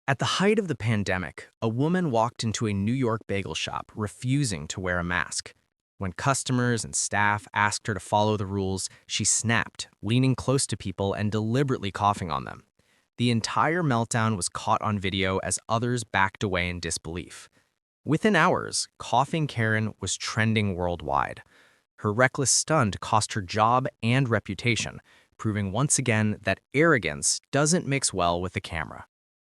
At the height of the pandemic, a woman walked into a New York bagel shop refusing to wear a mask. When customers and staff asked her to follow the rules, she snapped, leaning close to people and deliberately coughing on them. The entire meltdown was caught on video as others backed away in disbelief. Within hours, Coughing Karen was trending worldwide. Her reckless stunt cost her job and reputation, proving once again that arrogance doesn't mix well with the camera.